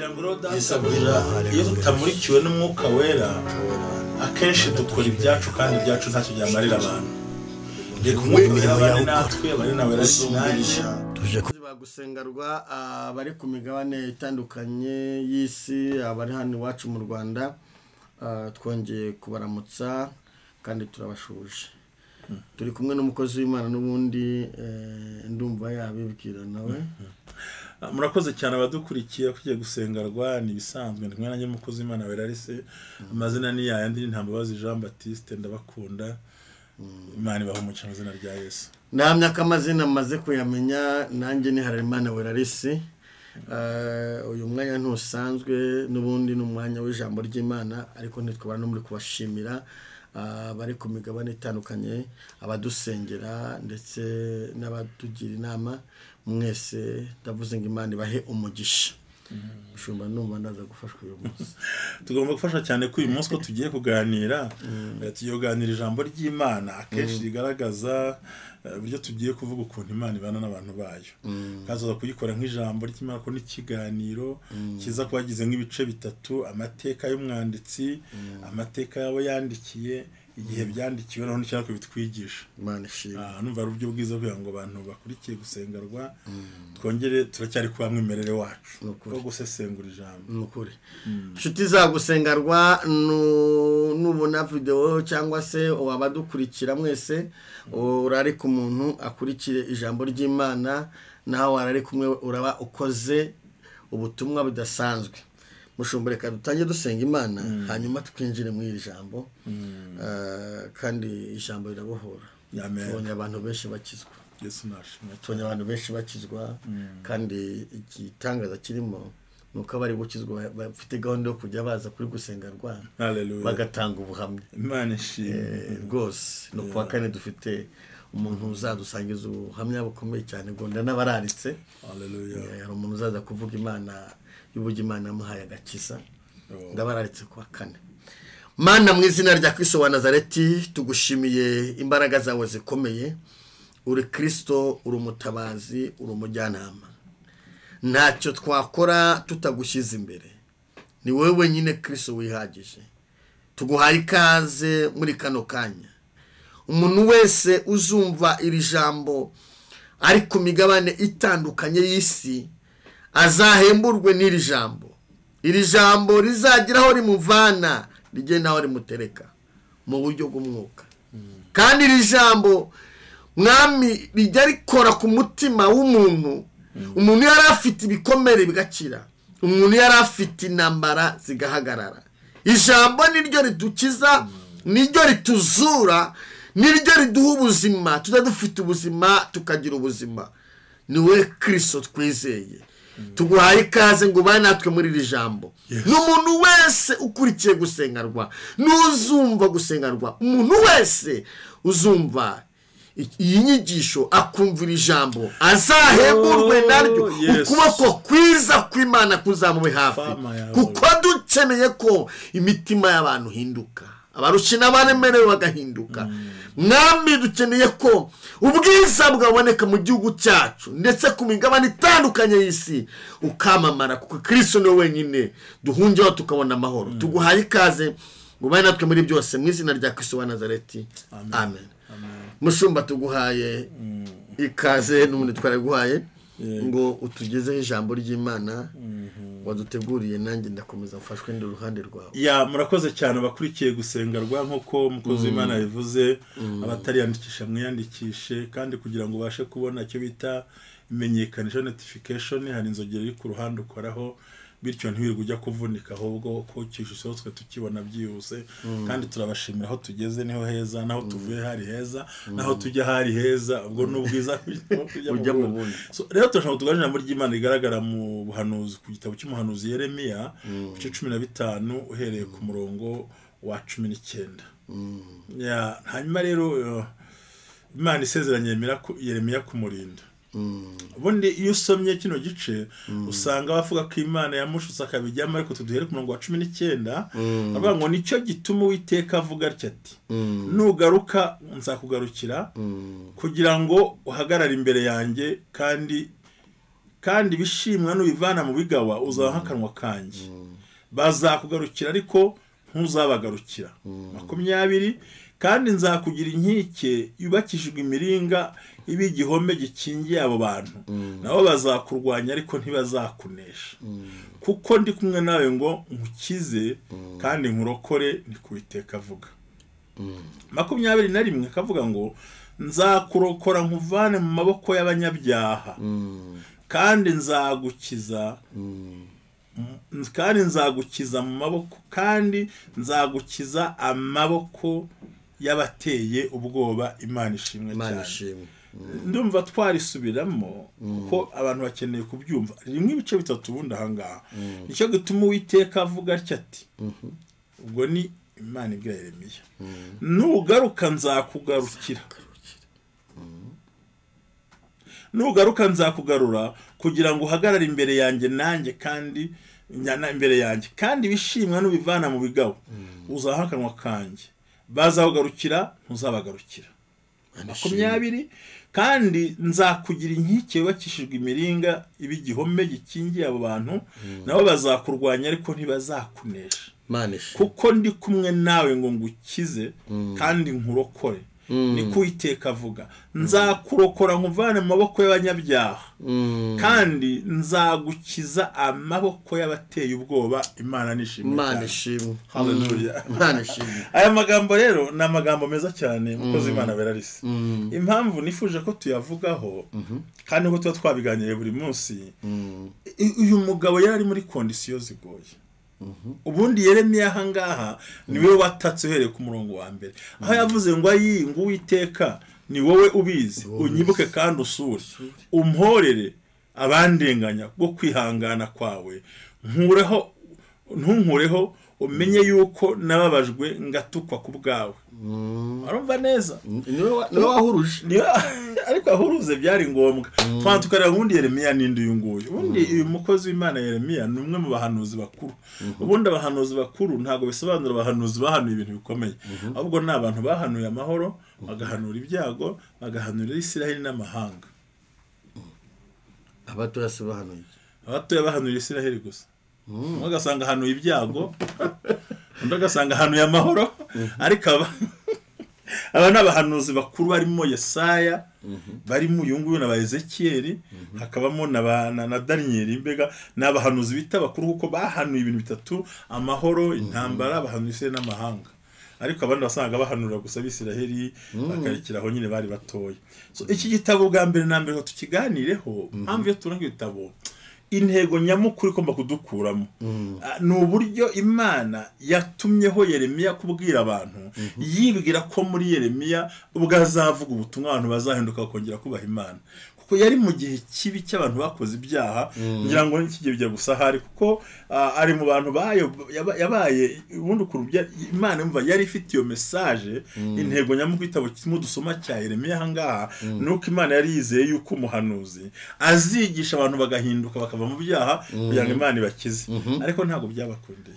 ngira ngo rodasabira iyo tutamurikiwe n'umwuka wera akenshi dukora ibyacu kandi ibyacu ntacyo byamarira abantu reka umwuka abane natwe abane nawe rasinayisha tuje gusengerwa bari ku migabane itandukanye y'isi abari hano iwacu mu Rwanda twongeye kubaramutsa kandi turabashuje turi kumwe n'umukozi w'Imana n'ubundi ndumva yabibwira nawe. Murakoze cyane abadukurikiye kugiye gusengerwa ni bisanzwe ndi mwana y'umukozi w'Imana Werarise amazina ni yandi Ntambabazi Jean Baptiste ndabakunda Imana ibaho mu cyamazina rya Yesu. Namya kamazina maze kuyamenya nanjye ni Harerimana Werarise. Uyu mwanya ntusanzwe n'ubundi n'umwanya w'ijambo ry'Imana ariko ntitwabana no muri kubashimira bari ku migabane itandukanye abadusengera ndetse n'abatugira inama mwese ndavuze ngo Imana ibahe umugisha. Ushumba numva ndaza gufashwa uyu munsi. Tugomba gufasha cyane ko uyu munsi ko tugiye kuganira tuyoganira ijambo ry'Imana akenshi rigaragaza buryo tugiye kuvuga ukuntu Imana ibana n'abantu bayo. Kazoza kuyikora nk'ijambo ry'Imana ko n'ikiganiro kiza kwagize nk'ibice bitatu amateka y'umwanditsi amateka yabo yandikiye igihe byandikiwe naho n'icyo bitwigisha. Imana ishimwe. Numva ari uburyo bwiza kugira ngo abantu bakurikiye gusengerwa twongere turacyari kwa mwimerere wacu no gusesengura ijambo. Nukuri inshuti za gusengerwa nubona video cyangwa se wabadukurikira mwese urari ku muntu akurikire ijambo ry'Imana naho warari kumwe uraba ukoze ubutumwa budasanzwe. Mushumbure kadutangiye dusenga Imana hanyuma tukinjire mu iri jambo kandi ijambo rirabohora. Amen. Tubonye abantu benshi bakizwa. Yesu nashimwe. Tubonye abantu benshi bakizwa kandi igitangaza kirimo nuko bari gukizwa bafite gahunda yo kujya baza kuri gusengerwa. Hallelujah. Bagatanga ubuhamya. Imana ishimwe. Rwose no kwa kane dufite umuntu uzadusangiza ubuhamya bukomeye cyane gonda n'abararitse. Hallelujah. Hari umuntu uzaza kuvuga Imana y'ubugi Imana yamuhaye agakiza. Ndabararitse kwa kane. Mana mu izina rya Kristo wa Nazareti tugushimiye imbaraga zawe zikomeye. Uri Kristo uri umutabazi uri umujyanama. Ntacyo twakora tutagushyize imbere. Ni wowe wenyine Kristo wihagije. Tuguhaye ikaze muri kano kanya. Umuntu wese uzumva iri jambo ari ku migabane itandukanye y'isi azahemburwe n'iri jambo. Iri jambo rizagiraho rimuvana rigenda aho rimutereka mu buryo bw'umwuka. Kandi iri jambo mwami rijya rikora ku mutima w'umuntu. Umuntu yari afite ibikomere bigakira. Umuntu yari afite intambara zigahagarara. Ijambo niryo ridukiza, niryo rituzura, niryo riduha ubuzima. Dufite ubuzima tukagira ubuzima. Ni we Kristo twizeye. Tuguhaye ikaze ngo ubane natwe muri iri jambo. N'umuntu wese ukurikiye gusengerwa n'uzumva gusengerwa, umuntu wese uzumva iyi nyigisho akumvira ijambo azahemburwe naryo. Ukuboko kwiza kw'Imana kuzamube hafi kuko dukeneye ko imitima y'abantu hinduka, abarushye n'abaremerewe bagahinduka. Mwami dukeneye ko ubwiza bwaboneka mu gihugu cyacu ndetse ku migabane itandukanye y'isi ukamamara kuko Kristo ni wenyine duhungeho tukabona amahoro. Tuguhaye ikaze ngo ubane natwe muri byose mu izina rya Kristo wa Nazareti. Amen. Mushumba tuguhaye ikaze n'umuntu twaraguhaye ngo utugezeho ijambo ry'Imana waduteguriye nanjye ndakomeza mfashwe ndi uruhande rwawe. Murakoze cyane abakurikiye gusengerwa nkuko umukozi w'Imana bivuze abatari yandikisha mwiyandikishe kandi kugira ngo ubashe kubona icyo bita imenyekanisha notification hari inzogera iri ku ruhande ukoraho bityo ntiwirirwe ujya kuvunika ahubwo ko cyishisozwe tukibona byihuse. Kandi turabashimira aho tugeze niho heza naho tuvuye hari heza naho tujya hari heza ubwo n'ubwiza ujya mu bundi. Rero turashaka tuganira muri ry'Imana rigaragara mu buhanuzi ku gitabo cy'umuhanuzi Yeremiya igice 15 uhereye ku murongo wa 19. Hanyuma rero Imana isezeranye Yeremiya kumurinda. Ubundi iyo usomye kino gice usanga bavuga ko Imana yamushutse akabijyamo ariko tuduhere ku murongo wa 19 avuga ngo nicyo gituma Uwiteka avuga ati nugaruka nzakugarukira kugira ngo uhagarare imbere yanjye kandi kandi bishimwa n'ubivana mu bigawa uzaha akanwa kanjye bazakugarukira ariko ntuzabagarukira 20 kandi nzakugira inkike yubakishijwe imiringa ibi igihome gikingiye abo bantu nabo bazakurwanya ariko ntibazakunesha kuko ndi kumwe nawe ngo nkukize kandi nkurokore ni Uwiteka avuga 21 kavuga ngo nzakurokora nkuvane mu maboko y'abanyabyaha kandi nzagukiza mu maboko kandi nzagukiza amaboko y'abateye ubwoba Imana ishimwe cyane ndumva twarisubiramo kuko abantu bakeneye kubyumva rimwe ibice bitatu bundi ahangaha nicyo gituma Uwiteka avuga ati ubwo ni Imana ibwira Yeremiya nugaruka nzakugarura kugira ngo uhagarare imbere yanjye nanjye kandi imbere yanjye kandi bishimwa n'ubivana mu bigawa uzaha akanwa kanjye bazahugarukira ntuzabagarukira 20 kandi nzakugira inkike yubakishijwe imiringa ibi igihome gikingiye abo bantu nabo bazakurwanya ariko ntibazakunesha kuko ndi kumwe nawe ngo ngukize kandi nkurokore ni Uwiteka avuga nzakurokora nkuvane mu maboko y'abanyabyaha kandi nzagukiza amaboko y'abateye ubwoba Imana nishimwe haleluya aya magambo rero ni amagambo meza cyane mukozi Imana Berarisi impamvu nifuje ko tuyavugaho kandi ko tuba twabiganiriye buri munsi uyu mugabo yari ari muri kondisiyo zigoye ubundi Yeremiya ahangaha niwe watatse uhereye ku murongo wa mbere aho yavuze ngo Uwiteka ni wowe ubizi unyibuke kandi usure umporere abandenganya bwo kwihangana kwawe ntunkureho umenye yuko nababajwe ngatukwa ku bwawe arumva neza niwe wahuruje ariko ahuruze byari ngombwa twantukarira ubundi Yeremiya ninde uyu nguyu ubundi uyu mukozi w'Imana Yeremiya ni umwe mu bahanuzi bakuru ubundi abahanuzi bakuru ntago bisobanura abahanuzi bahanuye ibintu bikomeye ahubwo ni abantu bahanuye amahoro bagahanura ibyago bagahanurira Isiraheli n'amahanga abatoya bahanurira Isiraheli gusa umwe agasanga hanuye ibyago undi agasanga hanuye amahoro ariko aba n'abahanuzi bakuru barimo Yesaya barimo uyu nguyu na Ezekiyeli hakabamo na Daniel mbega n'abahanuzi bita bakuru kuko bahanuye ibintu bitatu amahoro intambara bahanuye n'amahanga ariko abandi basanga bahanura gusa Bisiraheli bakarikiraho nyine bari batoye so iki gitabo bwa mbere na mbere tukiganireho mpamvu yo turanga ibitabo intego nyamukuru igomba kudukuramo ni uburyo Imana yatumyeho Yeremiya kubwira abantu yibwira ko muri Yeremiya ubwo azavuga ubutumwa abantu bazahinduka bakongera kubaha Imana kuko yari mu gihe kibi cy'abantu bakoze ibyaha ngira ngo n'iki gihe bijya gusa hari kuko ari mu bantu yabaye ubundi kurubya Imana yumva yari ifite iyo message intego nyamukuru itabo kimwe dusoma cya Yeremiya ahangaha nuko Imana yari yizeye yuko umuhanuzi azigisha abantu bagahinduka bakava mu byaha kugira ngo Imana ibakize ariko ntago byabakundiye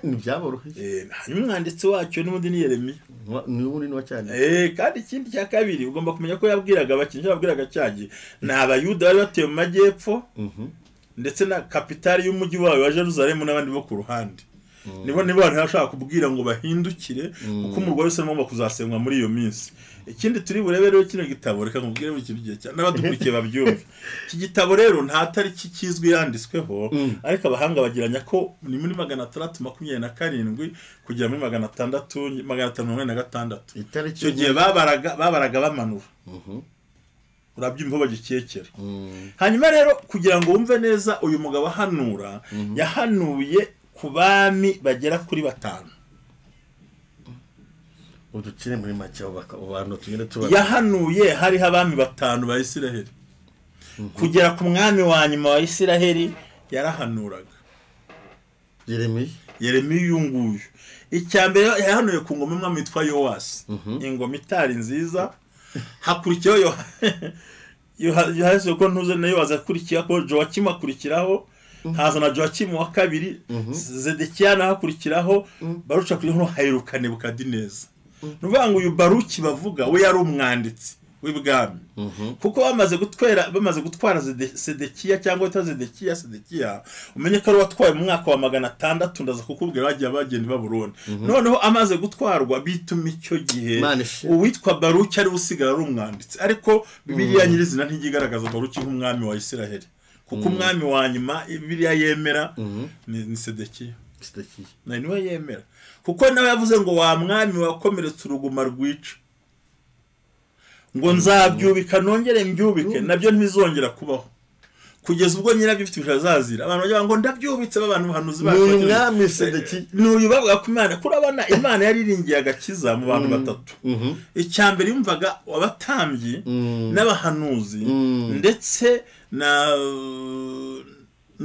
ntibyaboroheye hanyuma umwanditsi wacyo n'ubundi ni Yeremiya n'ubundi ni cyane kandi ikindi cya kabiri ugomba kumenya ko yabwiraga abakinyi yabwiraga cyagi ni Abayuda bari batuye mu majyepfo ndetse na kapitali y'umujyi wawe wa Jerusalem n'abandi bo ku ruhande nibo abantu bashaka kubwira ngo bahindukire kuko umurwa wese arimo kuzasenwa muri iyo minsi ikindi turi burebe rero kino gitabo reka nkubwire muri iki gihe cyane n'abadukurikiye babyumve iki gitabo rero nta tariki kizwi yanditsweho ariko abahanga bagiranya ko ni muri 627 kugera muri 586 icyo gihe babaraga bamanura urabyumva bagikekera hanyuma rero kugira ngo wumve neza uyu mugabo ahanura yahanuye ku bami bagera kuri 5 uducire muri make abantu tugende tuba yahanuye hariho abami 5 ba Isiraheli kugera ku mwami wa nyuma wa Isiraheli yarahanuraga Yeremiya yunguye icyambere yahanuye ku ngoma umwe witwa Yowasi ingoma itari nziza hakurikiyeho Yohasi ko ntuze nayo wazakurikiye ko Joakim akurikiraho haza na Joakim wa kabiri Zedekiya hakurikiraho baruca kuri hano Hayirukane Nebukadineza nuvuga ngo uyu Baruki bavuga we yari umwanditsi w'ibwami kuko bamaze gutwara Sedekiya cyangwa Sedekiya umenye ko ari watwaye mu mwaka wa 600 ndaza kukubwira bagiye bagenda i Babuloni noneho amaze gutwarwa bituma icyo gihe uwitwa Baruki ari usigara ari umwanditsi ariko Bibiliya nyirizina ntigigaragaza Baruki nk'umwami wa Isiraheli kuko umwami wa nyuma Bibiliya yemera ni Sedekiya niwe yemera kuko nawe yavuze ngo wa mwami wakomeretse uruguma rwica ngo nzabyubika nongere mbyubike nabyo ntibizongera kubaho kugeza ubwo nyirabyo ufite bishazazira abantu bagira ngo ndabyubitse abantu bahanuzi n'uyu mwami Sedekiya n'uyu bavuga ku Imana kurabana Imana yariringiye agakiza mu bantu batatu icyambere yumvaga abatambyi n'abahanuzi ndetse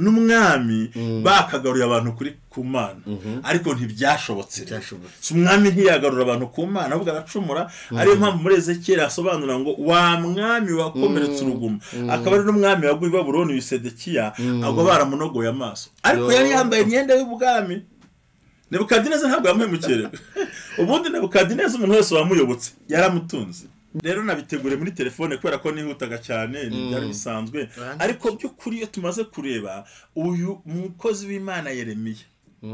n'umwami bakagaruye abantu kuri ku Mana ariko ntibyashobotse so umwami ntiyagarura abantu ku Mana ahubwo aracumura ariyo mpamvu muri Ezekiel asobanura ngo wa mwami wakomeretse uruguma akaba ari n'umwami waguye i Babuloni Sedekiya agwa baramunogoye amaso ariko yari yambaye imyenda y'ubwami Nebukadineza ntabwo yamuhemukire ubundi Nebukadineza umuntu wese wamuyobotse yaramutunze rero nabitegure muri telefone kubera ko nihutaga cyane byari bisanzwe ariko by'ukuri iyo tumaze kureba uyu mukozi w'Imana Yeremiya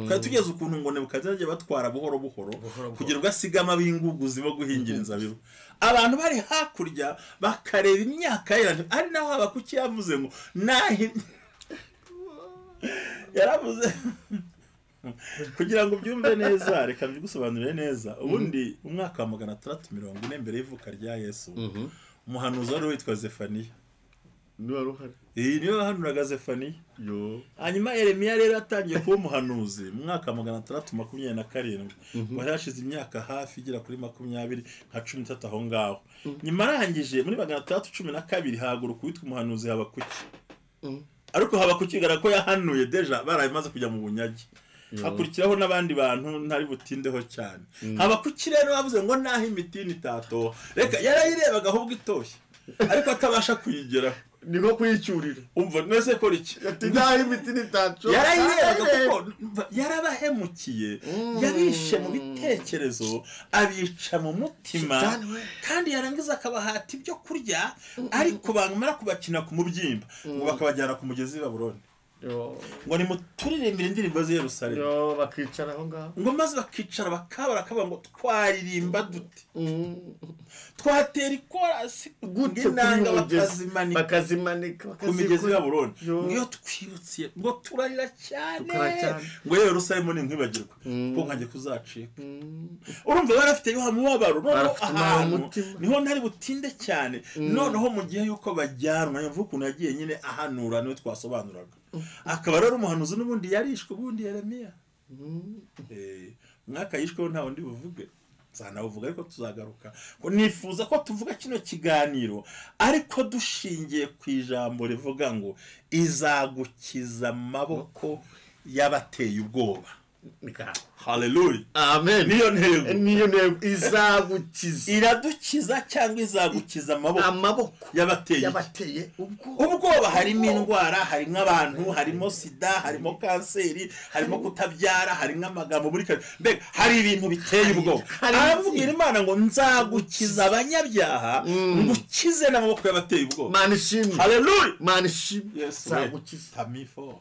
kandi tugeze ukuntu ngo Nebukadineza batwara buhoro kugira ngo asigama b'inguguzi bo guhingira inzabibu abantu bari hakurya bakareba imyaka ari naho Habakuki yavuze ngo yaravuze kugira ngo byumve neza reka mbigusobanurire neza ubundi umwaka wa 640 mbere y'ivuka rya Yesu umuhanuzi wari witwa Zefaniya niwe ruhari niwe wahanuraga Zefaniya hanyuma Yeremiya rero atangiye kuba umuhanuzi mu mwaka wa 627 wari hashize imyaka hafi igera kuri 20 nka 13 aho ngaho nyuma arangije muri 612 haguruka witwa umuhanuzi Habakuki ariko Habakuki gara ko yahanuye deja barabimaze kujya mu bunyagi hakurikiraho n'abandi bantu ntari butindeho cyane Habakuki rero bavuze ngo naho imitini itato reka yarayirebaga ahubwo itoshye ariko atabasha kuyigeraho niko kuyicyurira umva nese ko iki ati naho imitini itato yarayirebaga kuko yarabahemukiye yabishe mu bitekerezo abica mu mutima kandi yarangiza akabahata ibyo kurya ariko bamara kubakina ku mubyimba ngo bakabajyana ku mugezi wa Babuloni ngo ni muturirimbira indirimbo z'i Yerusalemu bakicara aho ngaho ngo maze bakicara bakabara ngo twaririmba dute twatera ikorasi gute bakazimanika ku migezi ya Babuloni ngiyo twibutsiye ngo turarira cyane ngo Yerusalemu ni nkwibagirwa kuko nkanjye kuzacika urumva barafite yo hamubabaro niho ntari butinde cyane noneho mu gihe yuko bajyanwa yumva ukuntu yagiye nyine ahanura niwe twasobanuraga akaba rero umuhanuzi n'ubundi yarishwe ubundi Yeremiya mwaka yishweho nta wundi buvuge zanavuga ariko tuzagaruka ko nifuza ko tuvuga kino kiganiro ariko dushingiye ku ijambo rivuga ngo izagukiza amaboko y'abateye ubwoba Hallelujah. Amen. Niyo ntego izagukiza. Iradukiza cyangwa izagukiza amaboko yabateye ubwoba harimo indwara, harimo abantu, harimo sida, harimo kanseri, harimo kutabyara, harimo amagambo muri mbega hari ibintu biteye ubwoba. Aravugira Imana ngo nzagukiza abanyabyaha, ngukize n'amaboko yabateye ubwoba. Manishimwe. Hallelujah. Manishimwe. Yes. Zagukiza. Tamifo.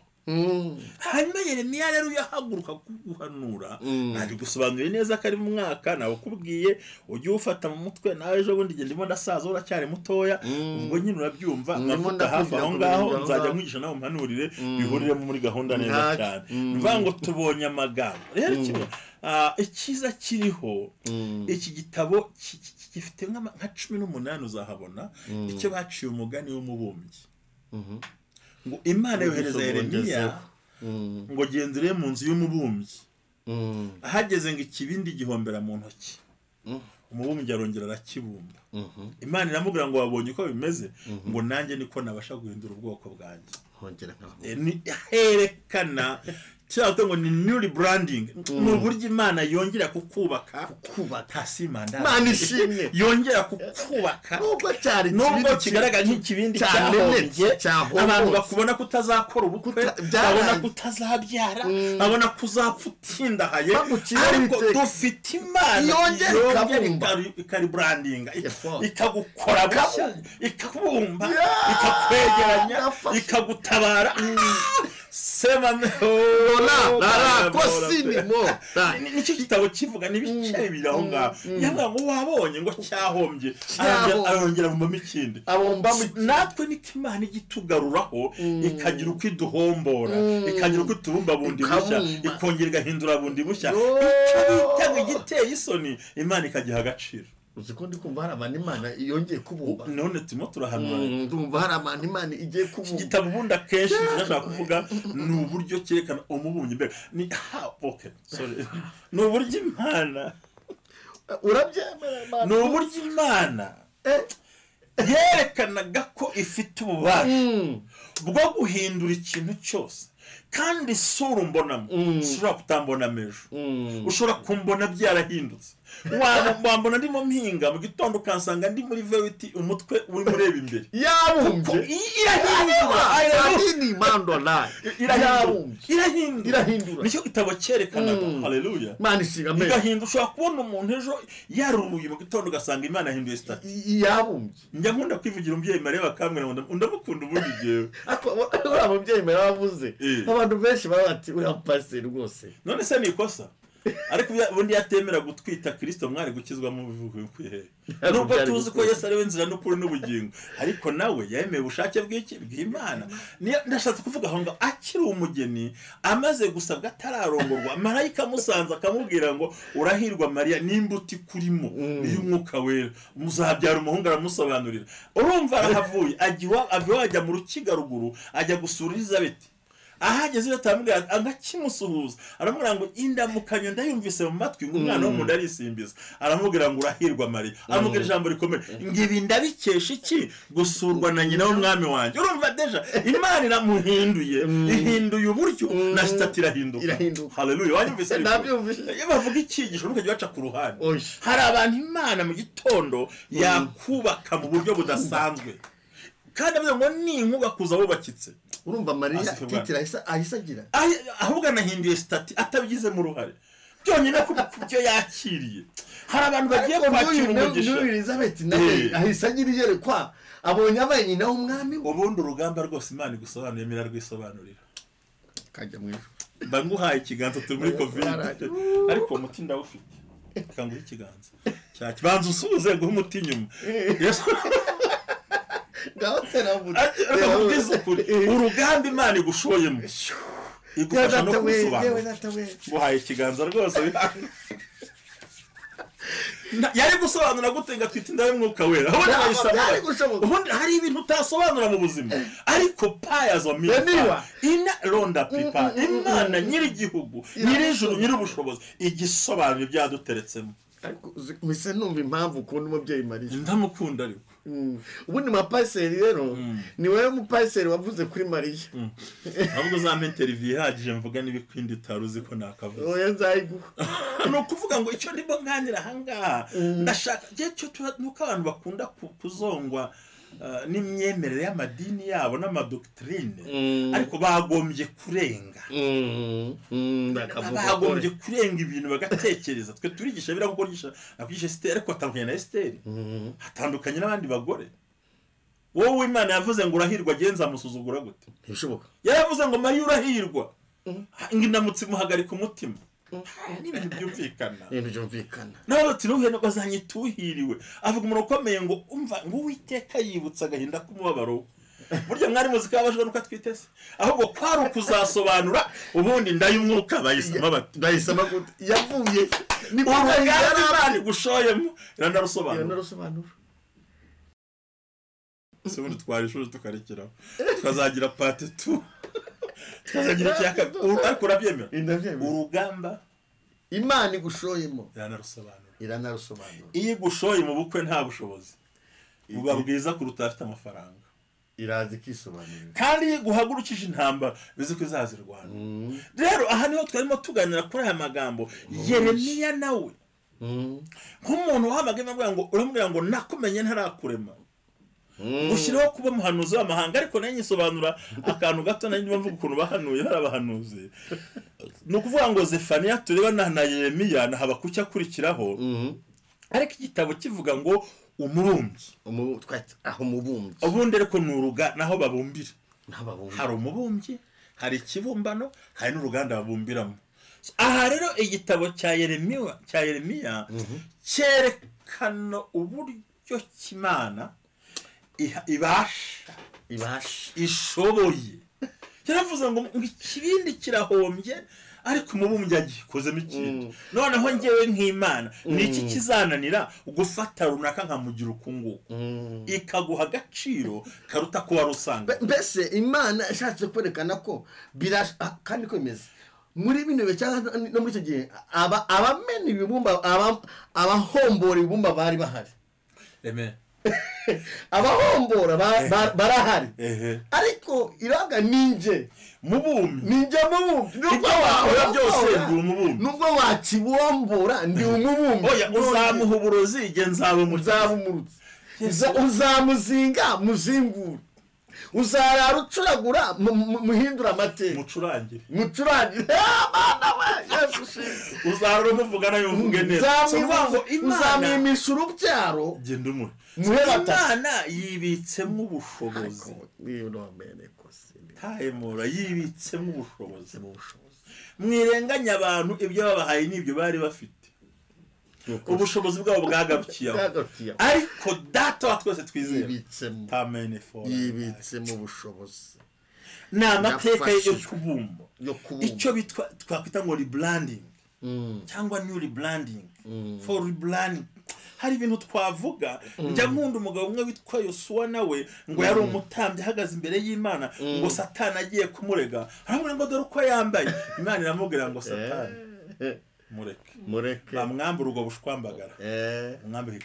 Hanyuma Yeremiya rero yahaguruka kuguhanura nari gusobanurira neza ko ari mu mwaka nawe ukubwiye ujye ufata mu mutwe nawe ejo bundi ndimo ndasaza uracyari mutoya ubwo nyine urabyumva nkavuga hafi aho ngaho nzajya nkwigisha nawe mpanurire bihuriremo muri gahunda neza cyane mvuga ngo tubonye amagambo rero kimwe ikiza kiriho iki gitabo gifite nka 18 uzahabona icyo baciye umugani w'umubumbyi ngo Imana yohereza Yeremiya ngo gendere mu nzu y'umubumbyi ahageze ngo ikibindi gihombera mu ntoki umubumbyi arongera arakibumba Imana iramubwira ngo wabonye uko bimeze ngo nanjye niko nabasha guhindura ubwoko bwanjye hongera herekana cyangwa ngo ni new rebranding ni uburyo Imana yongera kukubaka hasi Imana ishimwe yongera kukubaka nubwo kigaragara nk'ikibindi cyahombye abantu bakubona kutazakora ubukwe babona kutazabyara babona kuzapfutindahaye ariko dufite Imana yongera ikaribrandinga ikagukora bushya ikabumba ikakwegeranya ikagutabara sema na kosinimo nicyo gitabo kivuga n'ibice biraho ngaho yanga ngo wabonye ngo cyahombye arongera mu mikindi natwe niko Imana igitugaruraho ikagira uko iduhombora ikagira uko turumba bundi bushya ikongera igahindura bundi bushya icyo igiteye isoni Imana ikagiha agaciro uziko ndi kumva hari abantu Imana yongeye kubumba none timo turahanura ndumva hari abantu Imana igiye kubumba igitabo bundi akenshi ndashaka kuvuga ni uburyo cyerekana umubumbyi mbere ni okay sorry ni uburyo Imana urabyemera ni uburyo Imana yerekanaga ko ifite ububasha bwo guhindura ikintu cyose kandi isura umbonamo ushobora kutambona ejo ushobora kumbona byarahindutse wambona ndimo mpinga mu gitondo ukansanga ndi muri velvet umutwe uri mureba imbere yabumbye irahindura nicyo gitabo cyerekanaga haleluya Imana ishinga igahindura ushobora kubona umuntu ejo yaruye mu gitondo ugasanga Imana yahinduye sitati yabumbye njya nkunda kwivugira umubyeyi Mariya bakambwira ngo ndamukunda ubundi jewe uriya mubyeyi Mariya wavuze abantu benshi baba bati uriya pasiteri rwose none se ni ikosa ariko ubundi yatemera gutwita Kristo mwari gukizwa mu bivugo kwihe nubwo tuzi ko Yesu ari we nzira n'ukuri n'ubugingo ariko nawe yemeye ubushake bw'Imana ndashatse kuvuga aho ngo akiri umugeni amaze gusabwa atararongorwa marayika amusanze akamubwira ngo urahirwa Mariya n'imbuti kurimo niyo umwuka wera muzabyara umuhungu aramusobanurira urumva arahavuye ajya mu rukiga ruguru ajya gusura Elizabeth ahageze iyo tamubwira angakimusuhuza aramubwira ngo indamukanyo ndayumvise mu matwi ngo umwana wo mu nda arisimbiza aramubwira ngo urahirwa Mariya aramubwira ijambo rikomeye ngibi ndabikesha iki gusurwa na nyina w'umwami wanjye urumva deja Imana iramuhinduye ihinduye uburyo na sitati irahinduka haleluya wanyumvise iyo bavuga icyigisho ntukajye baca ku ruhande hari abantu Imana mu gitondo yakubaka mu buryo budasanzwe kandi avuga ngo ni inkuba kuza bubakitse urumva Mariya titira ahisagira ahubwo anahinduye sitati atabigizemo uruhare byonyine ku byo yakiriye hari abantu bagiye kwakira umugisha Elizabeth nawe ahisagira yerekwa abonye abaye nyina w'umwami ubundi urugamba rwose Imana igusobanuye mira rwisobanurira kajya mu ijuru banguhaye ikiganza turi muri covid ariko umuti ndawufite kanguha ikiganza cyakibanza usubize ngo umuti nyuma urugamba Imana igushoyemo igufasha no kubisobanura nguhaye ikiganza rwose yari gusobanura gute ngo atwite inda y'umwuka wera ubundi hari ibintu utasobanura mu buzima ariko payazo mipa ina ronda pipa Imana nyiri igihugu nyiri ijuru nyiri ubushobozi igisobanuro byaduteretsemo ariko mise numva impamvu ukunda umubyeyi Mariya ndamukunda ariko ubundi mapaseri rero ni wowe mupaseri wavuze kuri Mariya ahubwo za interview ihagije mvuga n'ibikwindi utaruzi ko nakavuze oya nzayiguha no kuvuga ngo icyo ndimo nganira ahangaha ndashaka cyo nuko abantu bakunda kuzongwa n'imyemerere y'amadini yabo n'amadoctrine ariko bagombye kurenga bagombye kurenga ibintu bagatekereza twe turigisha bira gukoresha nakwisha Esther ariko atandukanye na Esther hatandukanye n'abandi bagore wowe Imana yavuze ngo urahirwa genza musuzugura gute bishoboka yaravuze ngo Mariya urahirwa ngindamutse muhagarika umutima n'ibintu byumvikana nawe ati ruhe bazanyituhiriwe avuga umuntu ukomeye ngo umva ngo Uwiteka yibutsa agahinda k'umubabaro burya mwari muzika abashwe nuko twitese ahubwo kwari ukuzasobanura ubundi ndayumwuka bayisama gute yavuye ni Imana igushoyemo iranarusobanura ubundi twari ishuri tukarekeraho tukazagira pate 2 tukazagira icyaka ariko urabyemera urugamba Imana igushoyemo iranarusobanura iyo igushoye mu bukwe nta bushobozi buba bwiza kuruta afite amafaranga irazi kisobanura kandi iyo guhagurukije intambara bizi ko izazirwana. Rero aha niho twarimo tuganira kuri aya magambo Yeremiya nawe nk'umuntu wahamagaye avuga ngo uramubwira ngo nakumenye ntarakurema gushyiraho kuba umuhanuzi w'amahanga, ariko nayo nyisobanura akantu gato nayo mvuga ukuntu bahanuye hari abahanuzi. Ni ukuvuga ngo Zefaniya tureba na Yeremiya na Habakuki akurikiraho, ariko igitabo kivuga ngo umubumbyi aho umubumbyi ubundi ariko ni uruga naho babumbira, hari umubumbyi, hari ikibumbano, hari n'uruganda babumbiramo. Aha rero igitabo cya Yeremiya cyerekana uburyo Imana ibasha ishoboye. Yaravuze ngo ikibindi kirahombye ariko umubumbyi agikozemo ikintu. Noneho ngewe nk'Imana niki kizananira gufata runaka nkamugira ukunguko ikaguha agaciro karuta ko warusanga. Mbese Imana ishatse kwerekana ko kandi ko imeze muri bino bihe cyangwa no muri icyo gihe abamena ibibumba abahombora ibibumba bari bahari. Amen. Abahombora barahari, ariko iraga ninje mubumbi nubwo wakibombora ndi umubumbi. Oya uzamuha uburozi igihe nzabumurutse, uzamuzinga muzingura, uzarara ucuragura muhindura amateka mucurangire abana we Yesu uzarara umuvugana yumvuge neza. uzamwimisha urubyaro genda umure. Imana yibitsemo ubushobozi, tahemura yibitsemo ubushobozi. Mwirenganya abantu ibyo babahaye n'ibyo bari bafite, ubushobozi bwabo bwagarukiyeho, ariko data wa twese twizera yibitsemo ubushobozi. Ni amateka yo kubumba, icyo twakwita ngo rebranding cyangwa new rebranding for rebranding. Hari ibintu twavuga, njya nkunda umugabo umwe witwa Yosuwa nawe ngo yari umutambyi ahagaze imbere y'Imana ngo Satani agiye kumurega, aramubwira ngo dore uko yambaye. Imana iramubwira ngo Satani mureke bamwambura ubwo bushwambagara, mwambike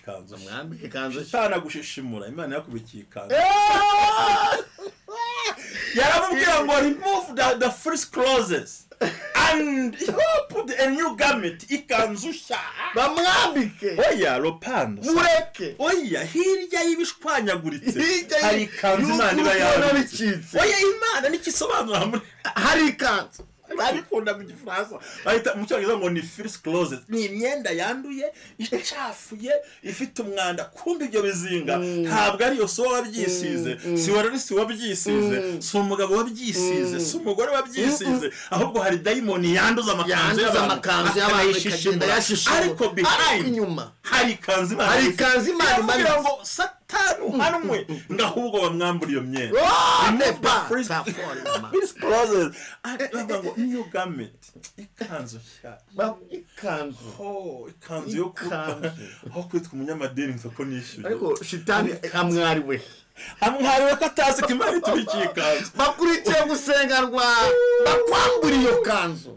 ikanzu, Satani agushishimura, Imana yakubikiye ikanzu. Yaramubwira ngo remove the first clothes and put a new garment, ikanzu nshya bamwambike. Oya ropando mureke, oya hirya y'ibishwanyaguritse hari ikanzu Imana iba yarabicitse. Oya Imana nikisobanura hari ikanzu babikunda mu Gifaransa bahita mu Cyongereza ngo ni first closet. Ni imyenda yanduye icafuye ifite umwanda, kumbe ibyo bizinga ntabwo ari Yosuwa wabyisize, si wararisi wabyisize, si umugabo wabyisize, si umugore wabyisize, ahubwo hari dayimoni yanduza amakanzu y'abantu, ariko behind inyuma hari ikanzu Imana ngo Satani uhanwe ngahubwo bamwambura iyo myenda. First closet new garment, ikanzu nshya, ikanzu yo aho kwitwa umunyamadeni nsako nishyuye. Ariko shitani amwariwe ko atazi ko Imana itubikiye ikanzu, bakurikiye gusengarwa bakwambura iyo kanzu,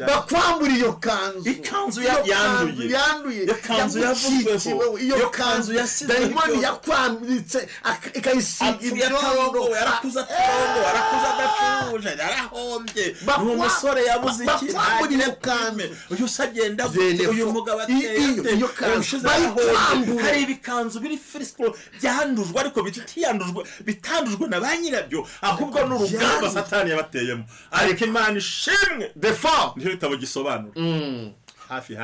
bakwambura iyo kanzu, ikanzu yanduye, ikanzu yavuzweho, iyo kanzu yasize dayimoni yakwambitse ikayisiga ibyondo, yarakuza adacuje, yarahombye, umusore yabuze iki, bakwambura iyo kanzu, uyu sagenda gute, uyu mugabo ateye hari ibikanzu biri frisco byandujwe, ariko bitandujwe na ba nyirabyo, ahubwo n'urugamba Satani yabateyemo. Ariko Imana ishimwe defo niho bitabo gisobanura. Hafi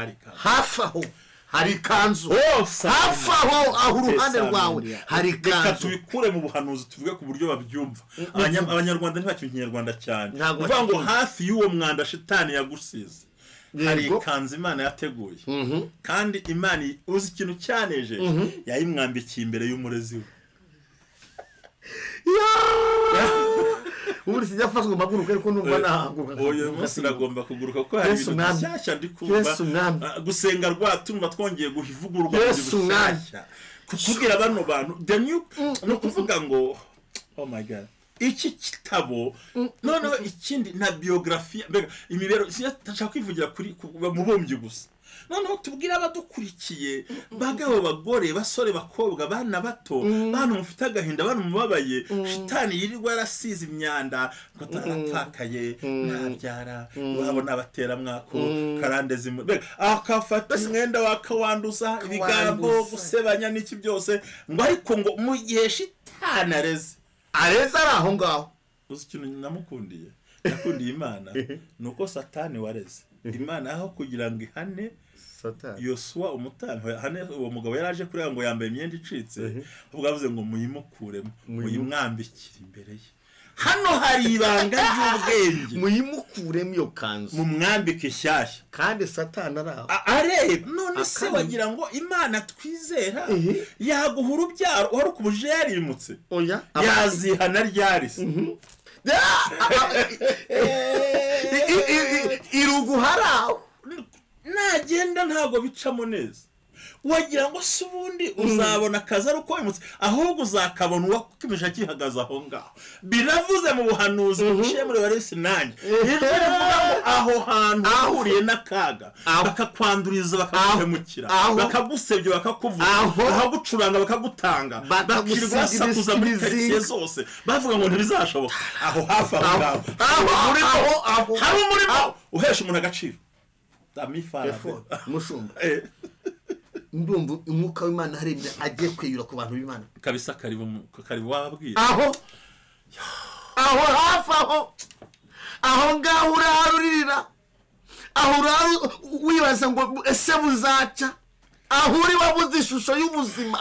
aho hari ikanzu, hafi aho uruhande rwawe hari ikanzu. Reka tubikure mu buhanuzi tuvuge ku buryo babyumva. Abanyarwanda ntibakiri Ikinyarwanda cyane, uvuga ngo hafi y'uwo mwanda Shitani yagusize hari ikanzu Imana yateguye, kandi Imana uzi ikintu cyaneje yayimwambikiye imbere y'umurezi we. Ubu sijafashwe maguruka ariko numva nahaguruka. Oyo munsi nagomba kuguruka ko hari ibintu byashyashya ndi kumva, gusenga rwatumva twongeye guhivugurwa mu bishyashya, kukubwira bano bantu no kuvuga ngo oh my God, iki kitabo noneho ikindi na biography mbega imibero sinashaka kwivugira kuri mubumbyi gusa noneho tubwira abadukurikiye bagabo bagore basore bakobwa bana bato bana mufite agahinda bana mubabaye shitani yirirwa yarasize imyanda ngo tarapfakaye nabyara babona abatera mwako karandeze akafata umwenda wakawanduza ibigambo gusebanya n'iki byose ngo ariko ngo mu gihe shitani areze araho ngaho uzi ikintu namukundiye nakundiye Imana nuko satani wareze Imana aho kugira ngo ihane Satani Yosuwa umutanga hane uwo mugabo yaraje kureba ngo yambaye imyenda icitse ubwo avuze ngo muyimukuremo muyimwambikira imbere ye hano hari ibanga ry'ubwenge muyimukuremo iyo kanzu mu mwambike ishyashya kandi Satani araho areba none se wagira ngo Imana twizera yaguha urubyaro wari kubuje yarimutse oya yazihana ryarise iruguharaho nagenda ntago bicamo neza wagira ngo se ubundi uzabona akazi ari uko wimutse ahubwo uzakabona uwakimisha kihagaze aho ngaho biravuze mu buhanuzi buciye muri Waresi nanjye aho hantu ahuriye n'akaga bakakwanduriza bakaguhemukira bakagusebya bakakuvuga bakagucuranga bakagutanga bakirwa sakuza muri karitsiye zose bavuga ngo ntibizashoboka aho hafi aho hari umurimo uhesha umuntu agaciro mushumba ndumva umwuka w'Imana harinde agiye kwiyura ku bantu b'Imana kabisa karibu wabwira aho hafi aho ngaho uraruririra aho wibaza ngo ese buzaca aho uri wabuze ishusho y'ubuzima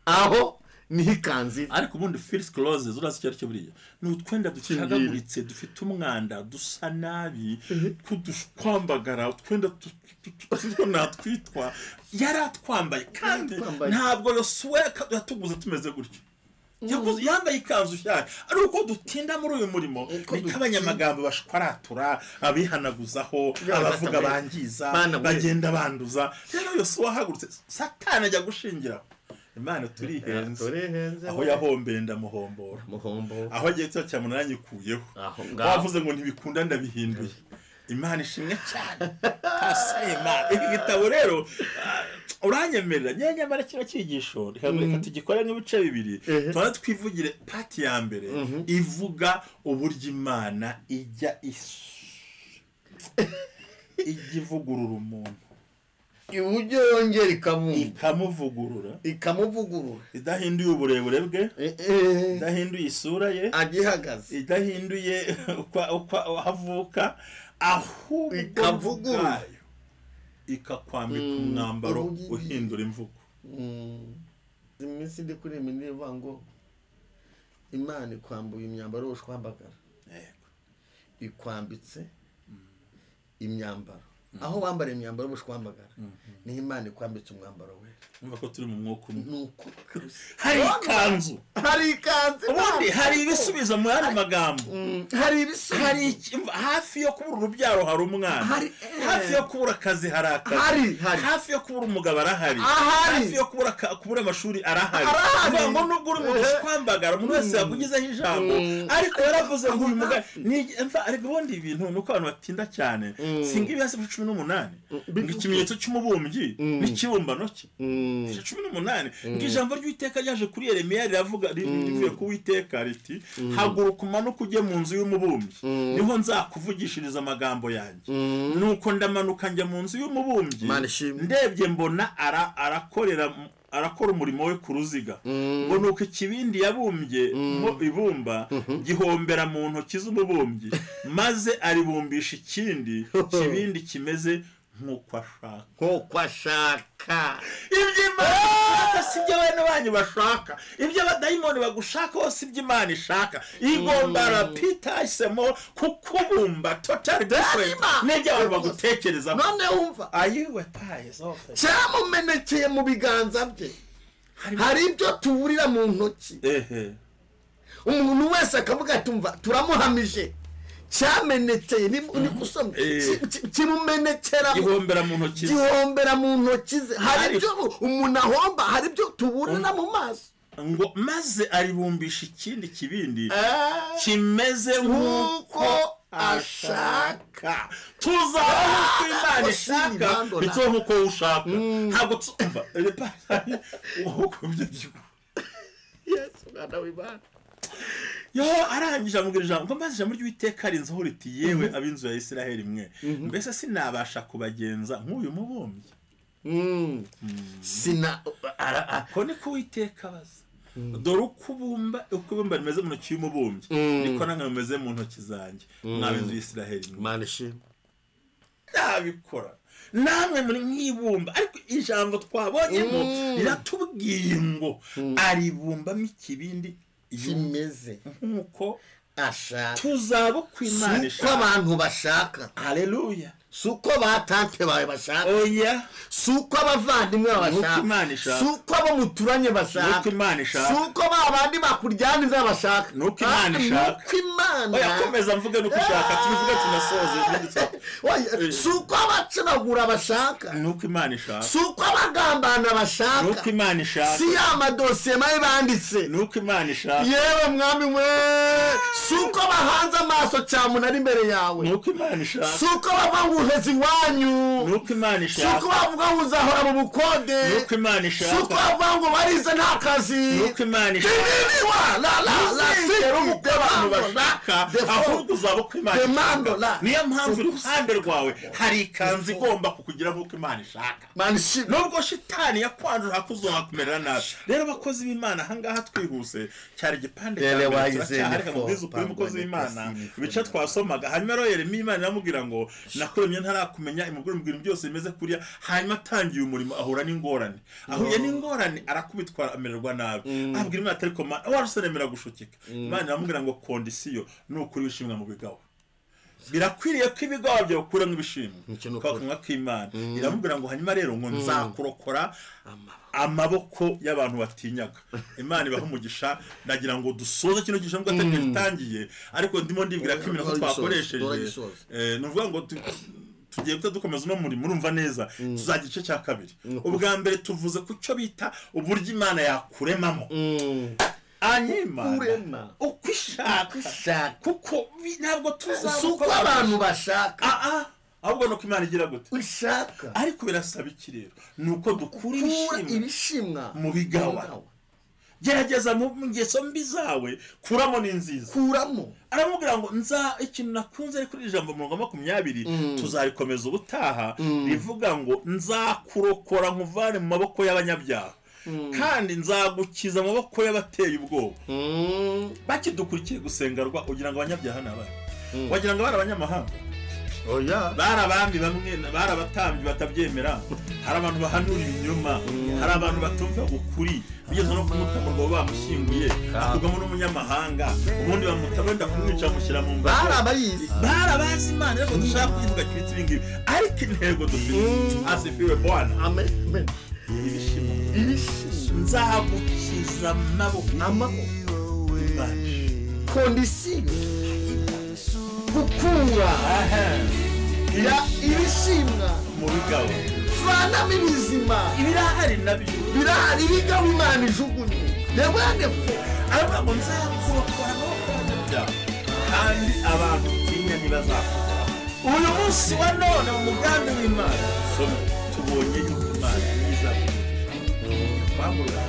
aho niho ikanzi ariko ubundi first closes urasicyo cyo buriya ni utwenda ducagaguritse dufite umwanda dusa nabi kudushwambagara utwenda tutwo natwitwa yaratwambaye kandi ntabwo Yosuwa yatuguze tumeze gutyo yambaye ikanzu cyane ari uko dutinda muri uyu murimo nikabanyamagambo bashwaratura abihanaguzaho abavuga bangiza bagenda banduza rero Yosuwa hagurutse Satani ajya gushingira Imana turihenze aho yahombeye ndamuhombora aho agiye cyo munanyi kuyeho bavuze ngo ntibikunda ndabihinduye Imana ishimwe cyane asema iki gitabo rero uranyemerera nyamara kino cyigisho reka tugikore nk'ibice bibiri twa twivugire pati ya mbere ivuga uburyo Imana ijya ivugurura umuntu iburyo yongera ikamuvugurura idahinduye uburebure bwe idahinduye isura ye agihagaze idahinduye uko avuka ahubwo ikavugurura ikakwambika umwambaro uhindura imvugo iminsi ndi kuri ivuga ngo Imana ikwambuye imyambaro y'ubushwambagara ikwambitse imyambaro aho wambara imyambaro y'ubushwambagara ni Imana ikwambitse umwambaro we umva ko turi mu mwuka nuko hari ikanzu ubundi hari ibisubizo mu yandi magambo hari ibisubizo hafi yo kubura urubyaro hari umwana hafi yo kubura akazi hari akazi hafi yo kubura umugabo arahari hafi yo kubura amashuri arahari uvuga ngo nubwo uri mu bushwambagara umuntu wese yakugizeho ijambo ariko yaravuze ngo uyu mugabo ariko ubundi ibintu nuko abantu batinda cyane singa ibihasi 18 ngo ikimenyetso cy'umubumbyi n'ikibumbano cye 18 ngijambo ry'Uwiteka ryaje kuri Yeremiya riravuga rivuye ku Uwiteka riti haguruka umanuka ujye mu nzu y'umubumbyi niho nzakuvugishiriza amagambo yanjye nuko ndamanuka njya mu nzu y'umubumbyi ndebye mbona arakora umurimo we ku ruziga ngo nuko ikibindi yabumbye mu ibumba gihombera mu ntoki z'umubumbyi maze aribumbisha ikindi kibindi kimeze nk'uko ashaka ibyo Imana sibyo bene banyu bashaka ibyo abadayimoni bagushaka hose ibyo Imana ishaka igomba rapitaisemo kukubumba totally different n'ibyo abantu bagutekereza none wumva ayiwe paye zofe cyamumenekeye mu biganza bye hari ibyo tuburira mu ntoki umuntu wese akavuga tumva turamuhamije cyamenekeye ni kusomye kimumenekera gihombera mu ntoki ze hari ibyo umuntu ahomba hari ibyo tuburira mu maso ngo maze aribumbisha ikindi kibindi kimeze nk'uko ashaka. Tuzabaho uko Imana ishaka bityo nk'uko ushaka. Ntabwo tumva Yesu mwana w'Imana. Yo arangije amubwira ijambo ngo maze ijambo ry'Uwiteka rinzaho riti yewe ab'inzu ya Isiraheli mwe mbese sinabasha kubagenza nk'uyu mubumbyi. Ko niko Uwiteka abaza. Dore uko ibumba rimeze mu ntoki y'umubumbyi niko nange mumeze mu ntoki zanjye mw'ab'inzu y'Isiraheli. Imana ishimwe. Nabikora namwe muri nk'ibumba, ariko ijambo twabonyemo riratubwiye ngo aribumbamo ikibindi kimeze nk'uko ashaka. Tuzaba ku Imana ishaka. Suko abantu bashaka. Haleluya. Suko batante bawe bashaka. Oya. Suko abavandimwe bashaka. Suko abo muturanye bashaka. Nuko Imana ishaka. Suko babandi bakuryaniza bashaka. Nuko Imana ishaka. Nuko Imana. Oya komeza mvuge nuko ushaka tubivuge tunasoze. Oya suko abacabagura bashaka. Nuko Imana ishaka. Suko abagambana bashaka. Nuko Imana ishaka. Si amadosiye maye banditse. Nuko Imana ishaka. Yewe mwami we. Suko bahanze amaso cyamuna ari imbere yawe. Nuko Imana ishaka. Suko bavanguheza iwanyu. Nuko Imana ishaka. Suko bavuga ngo uzahora mu bukode. Nuko Imana ishaka. Suko bavuga ngo barize nta kazi. Nuko Imana ishaka. Ahubwo uzaba uko Imana ishaka. Niyo mpamvu iruhande rwawe hari ikanzu igomba kukugira nk'uko Imana ishaka. Nubwo shitani yakwanjura hakuzoha kumerera nabi. Rero abakozi b'Imana ahangaha twihuse cyari igipande cyaharika mu bwiza ukuri mukozi w'Imana ibice twasomaga. Hanyuma rero Yeremiya Imana iramubwira ngo nakuremye ntarakumenya imugura mu bintu byose bimeze kuriya. Hanyuma atangiye umurimo ahura n'ingorane. Ahuye n'ingorane arakubitwa amererwa nabi. Abwira Imana atari ko warasenemera gushukika. Imana iramubwira ngo kondisiyo nukuri wishimwa mu bigawa. Birakwiriye ko ibigawa byo ukura nk'ibishimwe kwakumwa k'Imana. Iramubwira ngo hanyuma rero ngo nzakurokora amaboko y'abantu batinyaga. Imana ibaho umugisha. Ndagira ngo dusoze kino gishamwe atari gitangiye, ariko ndimo ndibwira ko iminota twakoresheje nuvuga ngo tugiye dukomeza no muri murumva neza. Tuzagice cya kabiri. Ubwa mbere tuvuze ku cyo bita uburyo Imana yakuremamo. Anyima ukwishaka kuko ntabwo suko abantu bashaka. Ahubwo nuko Imana igira gute ushaka. Ariko birasaba iki rero? Nuko dukura ibishimwa mu bigawa. Gerageza mu ngeso mbi zawe kuramo ni nziza. Kuramo. Aramubwira ngo nza ikintu nakunze ari kuri ijambo 20 tuzarikomeza ubutaha rivuga ngo nzakurokora nkuvane mu maboko y'abanyabyaha. Kandi nzagukiza amaboko y'abateye ubwoba. Bakidukurikiye gusengerwa ugira ngo abanyabyaha nabaye. Wagira ngo barabanyamahanga. Oya. Barabambi bamwe barabatambye batabyemera. Hari abantu bahanura inyuma. Hari abantu batumva ukuri. Bigeze no kumutamurwa bamushyinguye. Akugamo n'umunyamahanga. Ubundi bamutabenda kumwica mushyira mu mbaga. Barabazi Imana rero dushaka kuyivuga cyitse ibingibi. Ariko intego dufite asifiwe Bwana. Amen. Ibishimo nzagukiza amaboko kondisiyo gukura ya ibishimwa mu bigawa vanamo ibizima ibirahari nabyo birahari ibigawa Imana ijugunye nebwanefo ariko ngo nzakurokora n'abanyabyaha kandi abantu utinya ntibazakora. Uyu munsi wa none mu mugambi w'Imana tubonye yuko Imana iza kwamura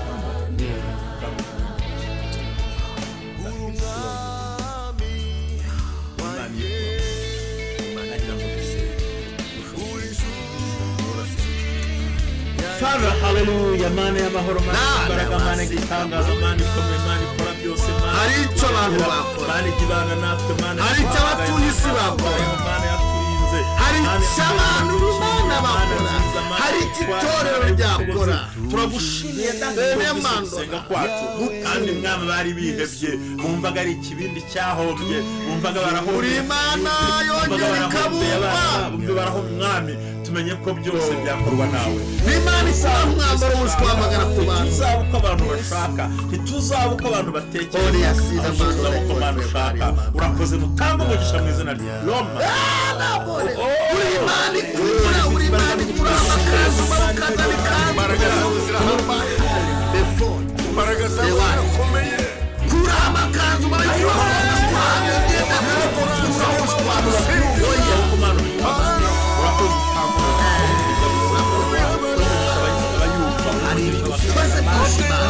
Father, hallelujah, Mana y'amahoro, Mana imbaraga, Mana igitangaza, Mana ikomeye, Mana ikora byose, Mana hari icyo abantu bakora, Mana igibana natwe, Mana hari icyo abatuye isi bakora, Mana yaturinze, hari icyo abantu b'Imana bakora, hari icyo itorero ryakora. Turagushimiye gusenga kwacu kandi mwami bari bihebye bumvaga ari ikibindi cyahombye bumvaga barahomye Imana yongera ikabumba bumve barahomye mwami tumenye ko byose byakorwa nawe. Imana isaba mwambaro mushwamagara ku bantu. Tuzabuka abantu bashaka ntituzabuka abantu batekereza tuzabuka abantu bashaka. Urakoze mutamba umugisha mu izina rya Roma. Uri Imana ikura, uri Imana ikura amakazi marukadani kandi imbaraga zawe zirakomeye kura amakanzu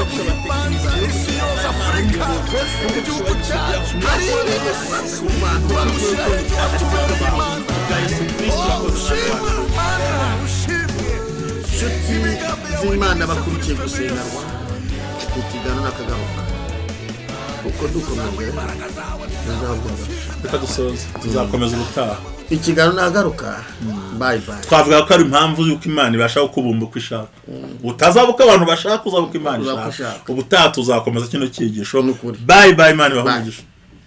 isi yose afurika mu gihugu cyacu hari turamushyiraho icyatubera imana ushimwe mana ushimwe inshuti z'imana bakurikiye gusengerwa ikiganiro n'akagaruka kuko dukomeje reka dusoze tuzakomeza ubutaha ikiganiro n'akagaruka bye bye twavuga ko ari impamvu y'uko imana ibasha kukubumba uko ishaka utazabuka abantu bashaka uzabuka imana ishaka ubutaha tuzakomeza kino cyigisho bye bye imana ibahumugisha